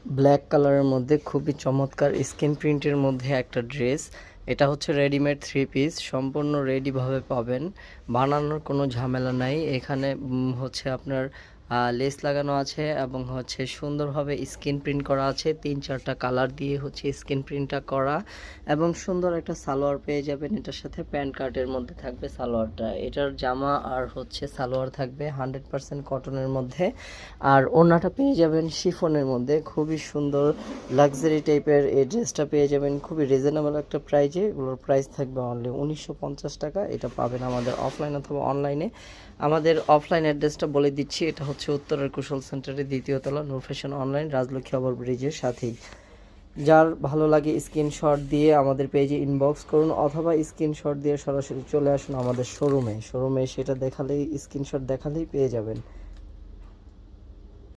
Black কালারের মধ্যে খুবই চমৎকার স্ক্রিন প্রিন্টের মধ্যে একটা ড্রেস। এটা হচ্ছে রেডিমেড থ্রি পিস, সম্পূর্ণ রেডিভাবে পাবেন, বানানোর কোনো ঝামেলা নাই। এখানে হচ্ছে আপনার লেস লাগানো আছে এবং হচ্ছে সুন্দরভাবে স্ক্রিন প্রিন্ট করা আছে, 3-4টা কালার দিয়ে হচ্ছে স্ক্রিন প্রিন্টটা করা, এবং সুন্দর একটা সালোয়ার পেয়ে যাবেন। এটার সাথে প্যান্ট কার্টের মধ্যে থাকবে সালোয়ারটা। এটার জামা আর হচ্ছে সালোয়ার থাকবে 100% কটনের মধ্যে, আর ওড়নাটা পেয়ে যাবেন শিফনের মধ্যে। খুবই সুন্দর লাক্সারি টাইপের এই ড্রেসটা পেয়ে যাবেন খুবই রিজনেবল একটা প্রাইজে। এগুলোর প্রাইস থাকবে অনলি 1950 টাকা। এটা পাবেন আমাদের অফলাইন অথবা অনলাইনে। আমাদের অফলাইন অ্যাড্রেসটা বলে দিচ্ছি, এটা হচ্ছে উত্তরের কুশল সেন্টারের 2য় তলা, নূর ফ্যাশন অনলাইন, রাজলক্ষ্মী ওভার ব্রিজের সাথেই। যার ভালো লাগে স্ক্রিনশট দিয়ে আমাদের পেজে ইনবক্স করুন, অথবা স্ক্রিনশট দিয়ে সরাসরি চলে আসুন আমাদের শোরুমে। সেটা দেখালেই, স্ক্রিনশট দেখালেই পেয়ে যাবেন।